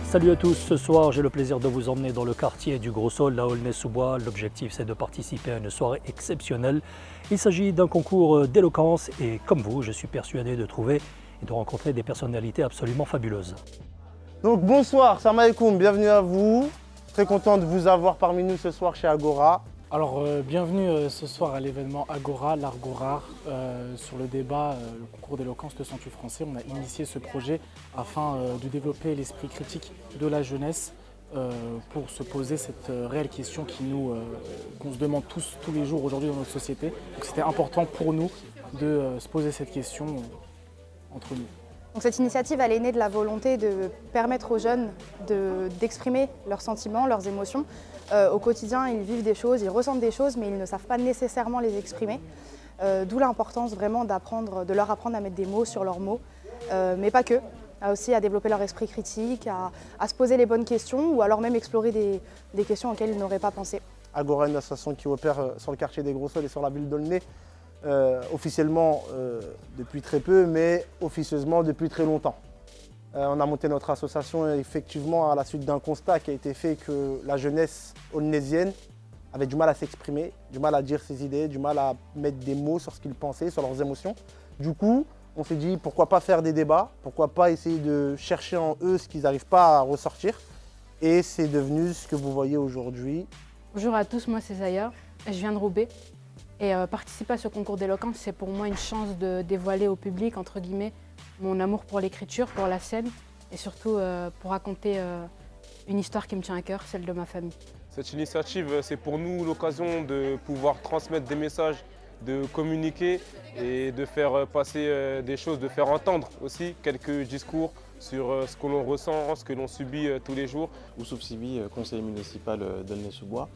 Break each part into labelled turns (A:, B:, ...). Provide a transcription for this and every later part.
A: Salut à tous, ce soir j'ai le plaisir de vous emmener dans le quartier du Gros Saule, à Aulnay-sous-Bois. L'objectif c'est de participer à une soirée exceptionnelle. Il s'agit d'un concours d'éloquence et comme vous, je suis persuadé de trouver et de rencontrer des personnalités absolument fabuleuses.
B: Donc bonsoir, salam alaikum, bienvenue à vous. Très content de vous avoir parmi nous ce soir chez Agora.
C: Alors bienvenue ce soir à l'événement Agora, l'argot rare, sur le débat, le concours d'éloquence de Century français. On a initié ce projet afin de développer l'esprit critique de la jeunesse pour se poser cette réelle question qu'on se demande tous les jours aujourd'hui dans notre société. Donc c'était important pour nous de se poser cette question entre nous.
D: Donc cette initiative, elle est née de la volonté de permettre aux jeunes d'exprimer leurs sentiments, leurs émotions. Au quotidien, ils vivent des choses, ils ressentent des choses, mais ils ne savent pas nécessairement les exprimer. D'où l'importance vraiment de leur apprendre à mettre des mots sur leurs mots, mais pas que. Aussi à développer leur esprit critique, à se poser les bonnes questions ou alors même explorer des questions auxquelles ils n'auraient pas pensé.
B: Agora est une association qui opère sur le quartier des Gros Saules et sur la ville d'Aulnay. Officiellement depuis très peu, mais officieusement depuis très longtemps. On a monté notre association effectivement à la suite d'un constat qui a été fait que la jeunesse aulnaisienne avait du mal à s'exprimer, du mal à dire ses idées, du mal à mettre des mots sur ce qu'ils pensaient, sur leurs émotions. Du coup, on s'est dit pourquoi pas faire des débats, pourquoi pas essayer de chercher en eux ce qu'ils n'arrivent pas à ressortir. Et c'est devenu ce que vous voyez aujourd'hui.
E: Bonjour à tous, moi c'est Zaya, je viens de Roubaix. Et participer à ce concours d'éloquence, c'est pour moi une chance de dévoiler au public, entre guillemets, mon amour pour l'écriture, pour la scène, et surtout pour raconter une histoire qui me tient à cœur, celle de ma famille.
F: Cette initiative, c'est pour nous l'occasion de pouvoir transmettre des messages, de communiquer et de faire passer des choses, de faire entendre aussi quelques discours sur ce que l'on ressent, ce que l'on subit tous les jours.
G: Oussouf Sibi, conseiller municipal d'Aulnay-sous-Bois.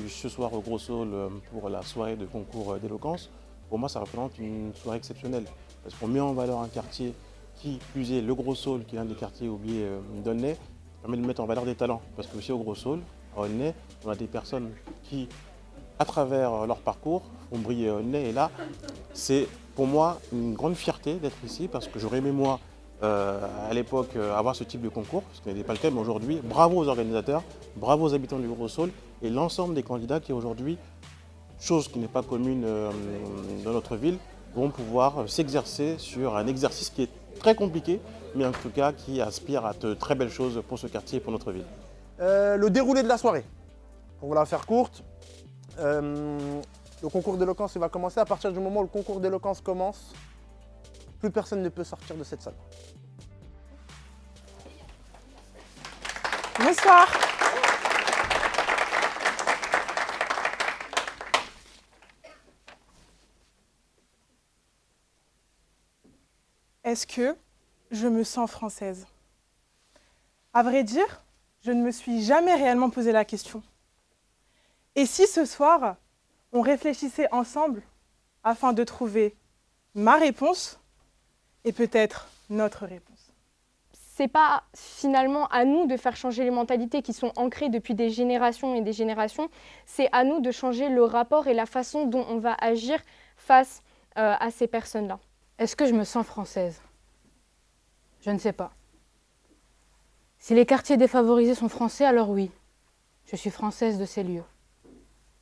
G: Ce soir au Gros Saule pour la soirée de concours d'éloquence, pour moi ça représente une soirée exceptionnelle. Parce qu'on met en valeur un quartier qui, plus est le Gros Saule, qui est un des quartiers oubliés d'Aulnay, permet de mettre en valeur des talents. Parce que aussi au Gros Saule, à Aulnay, on a des personnes qui, à travers leur parcours, font briller Aulnay. Et là, c'est pour moi une grande fierté d'être ici, parce que j'aurais aimé moi, à l'époque, avoir ce type de concours, ce qui n'était pas le cas, mais aujourd'hui, bravo aux organisateurs, bravo aux habitants du Gros Saule et l'ensemble des candidats qui aujourd'hui, chose qui n'est pas commune dans notre ville, vont pouvoir s'exercer sur un exercice qui est très compliqué, mais en tout cas qui aspire à de très belles choses pour ce quartier et pour notre ville.
B: Le déroulé de la soirée, pour vous la faire courte, le concours d'éloquence il va commencer. À partir du moment où le concours d'éloquence commence, plus personne ne peut sortir de cette salle.
H: Bonsoir. Est-ce que je me sens française? À vrai dire, je ne me suis jamais réellement posé la question. Et si ce soir, on réfléchissait ensemble afin de trouver ma réponse et peut-être notre réponse?
I: C'est pas finalement à nous de faire changer les mentalités qui sont ancrées depuis des générations et des générations. C'est à nous de changer le rapport et la façon dont on va agir face à ces personnes-là.
E: Est-ce que je me sens française? Je ne sais pas. Si les quartiers défavorisés sont français, alors oui, je suis française de ces lieux.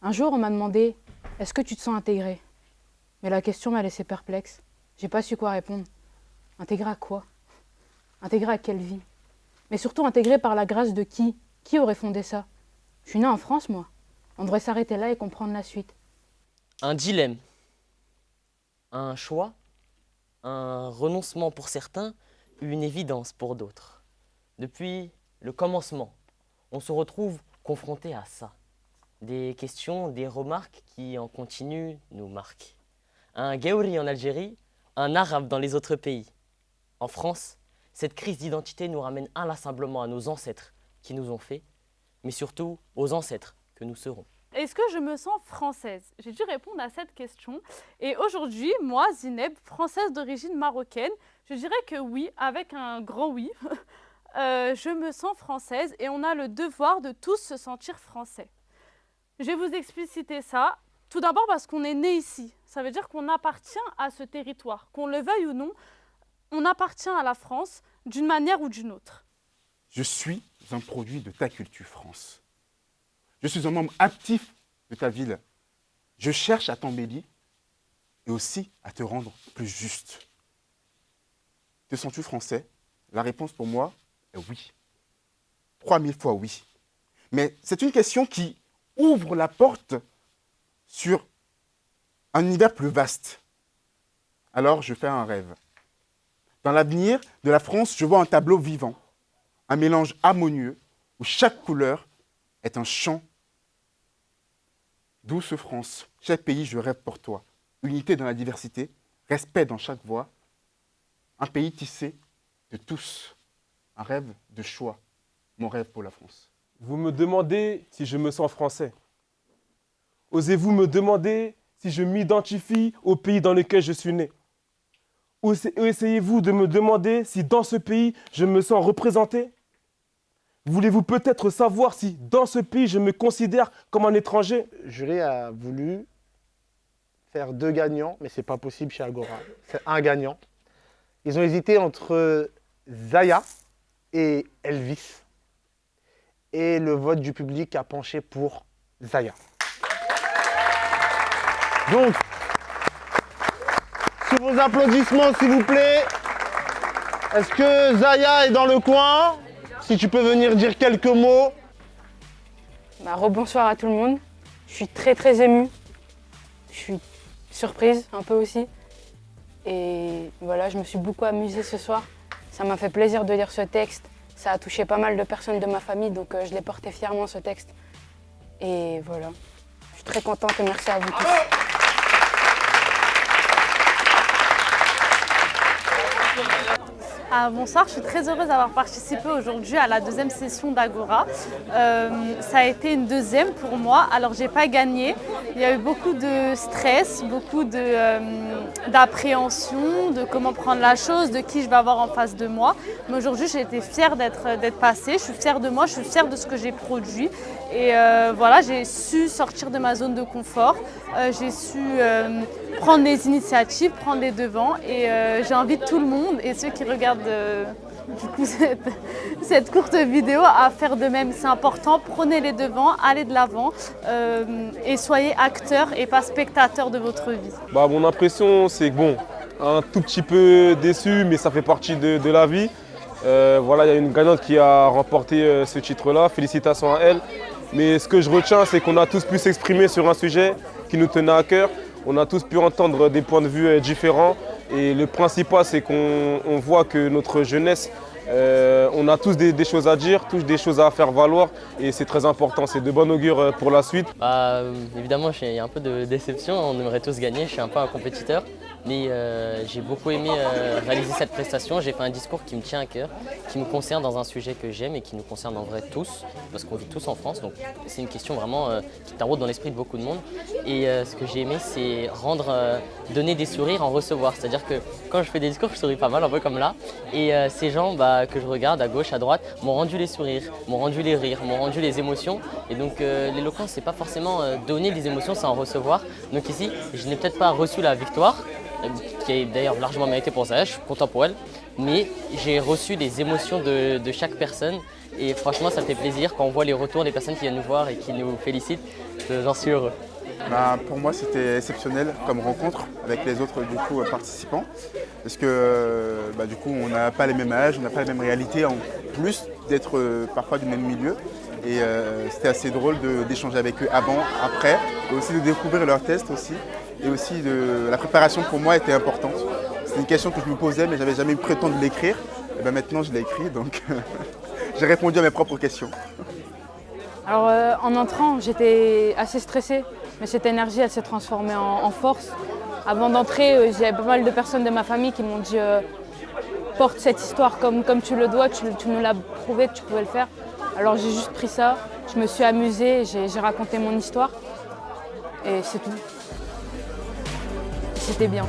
E: Un jour, on m'a demandé « Est-ce que tu te sens intégrée ?» Mais la question m'a laissée perplexe. J'ai pas su quoi répondre. Intégrée à quoi? Intégrée à quelle vie? Mais surtout intégrée par la grâce de qui? Qui aurait fondé ça? Je suis née en France, moi. On devrait s'arrêter là et comprendre la suite.
J: Un dilemme, un choix, un renoncement pour certains, une évidence pour d'autres. Depuis le commencement, on se retrouve confronté à ça. Des questions, des remarques qui en continu nous marquent. Un Gaouri en Algérie, un Arabe dans les autres pays. En France, cette crise d'identité nous ramène inlassablement à nos ancêtres qui nous ont fait, mais surtout aux ancêtres que nous serons.
K: Est-ce que je me sens française? J'ai dû répondre à cette question. Et aujourd'hui, moi, Zineb, française d'origine marocaine, je dirais que oui, avec un grand oui. Je me sens française et on a le devoir de tous se sentir français. Je vais vous expliciter ça. Tout d'abord parce qu'on est né ici. Ça veut dire qu'on appartient à ce territoire. Qu'on le veuille ou non, on appartient à la France d'une manière ou d'une autre.
L: Je suis un produit de ta culture, France. Je suis un membre actif de ta ville. Je cherche à t'embellir et aussi à te rendre plus juste. Te sens-tu français? La réponse pour moi est oui. 3000 fois oui. Mais c'est une question qui ouvre la porte sur un univers plus vaste. Alors je fais un rêve. Dans l'avenir de la France, je vois un tableau vivant, un mélange harmonieux où chaque couleur est un chant. Douce France, cher pays, je rêve pour toi. Unité dans la diversité, respect dans chaque voix. Un pays tissé de tous, un rêve de choix, mon rêve pour la France.
F: Vous me demandez si je me sens français. Osez-vous me demander si je m'identifie au pays dans lequel je suis né? Essayez-vous de me demander si dans ce pays je me sens représenté? Voulez-vous peut-être savoir si dans ce pays je me considère comme un étranger?
B: Le jury a voulu faire 2 gagnants, mais ce n'est pas possible chez Agora. C'est un gagnant. Ils ont hésité entre Zaya et Elvis. Et le vote du public a penché pour Zaya. Donc, sous vos applaudissements, s'il vous plaît, est-ce que Zaya est dans le coin? Si tu peux venir dire quelques mots.
E: Rebonsoir à tout le monde. Je suis très émue. Je suis surprise un peu aussi. Et voilà, je me suis beaucoup amusée ce soir. Ça m'a fait plaisir de lire ce texte. Ça a touché pas mal de personnes de ma famille, donc je l'ai porté fièrement ce texte. Et voilà, je suis très contente et merci à vous tous.
K: Bonsoir, je suis très heureuse d'avoir participé aujourd'hui à la 2e session d'Agora. Ça a été une 2e pour moi, alors j'ai pas gagné. Il y a eu beaucoup de stress, beaucoup d'appréhension, de comment prendre la chose, de qui je vais avoir en face de moi. Mais aujourd'hui, j'ai été fière d'être passée, je suis fière de moi, je suis fière de ce que j'ai produit. Et voilà, j'ai su sortir de ma zone de confort, j'ai su prendre les initiatives, prendre les devants et j'invite tout le monde et ceux qui regardent du coup cette courte vidéo à faire de même. C'est important, prenez les devants, allez de l'avant et soyez acteurs et pas spectateurs de votre vie.
F: Mon impression c'est que bon, un tout petit peu déçu mais ça fait partie de la vie. Voilà, il y a une gagnante qui a remporté ce titre-là, félicitations à elle. Mais ce que je retiens, c'est qu'on a tous pu s'exprimer sur un sujet qui nous tenait à cœur. On a tous pu entendre des points de vue différents. Et le principal, c'est qu'on voit que notre jeunesse, on a tous des choses à dire, tous des choses à faire valoir. Et c'est très important, c'est de bon augure pour la suite.
J: Évidemment, il y a un peu de déception. On aimerait tous gagner. Je suis un peu un compétiteur. Mais j'ai beaucoup aimé réaliser cette prestation. J'ai fait un discours qui me tient à cœur, qui me concerne dans un sujet que j'aime et qui nous concerne en vrai tous, parce qu'on vit tous en France. Donc c'est une question vraiment qui taraude dans l'esprit de beaucoup de monde. Et ce que j'ai aimé, c'est donner des sourires, en recevoir. C'est-à-dire que quand je fais des discours, je souris pas mal, un peu comme là. Et ces gens que je regarde à gauche, à droite, m'ont rendu les sourires, m'ont rendu les rires, m'ont rendu les émotions. Et donc l'éloquence, c'est pas forcément donner des émotions, c'est en recevoir. Donc ici, je n'ai peut-être pas reçu la victoire, qui est d'ailleurs largement méritée pour ça, je suis content pour elle, mais j'ai reçu des émotions de chaque personne et franchement ça me fait plaisir quand on voit les retours des personnes qui viennent nous voir et qui nous félicitent, j'en suis heureux.
L: Pour moi c'était exceptionnel comme rencontre avec les autres participants parce que du coup on n'a pas les mêmes âges, on n'a pas la même réalité en plus d'être parfois du même milieu. Et c'était assez drôle d'échanger avec eux avant, après, et aussi de découvrir leurs tests aussi. Et aussi la préparation pour moi était importante. C'est une question que je me posais mais je n'avais jamais eu le temps de l'écrire. Et maintenant je l'ai écrit donc j'ai répondu à mes propres questions.
E: Alors en entrant j'étais assez stressée, mais cette énergie elle s'est transformée en force. Avant d'entrer, j'avais pas mal de personnes de ma famille qui m'ont dit porte cette histoire comme tu le dois, tu nous l'as prouvé que tu pouvais le faire. Alors j'ai juste pris ça, je me suis amusée, j'ai raconté mon histoire et c'est tout. C'était bien.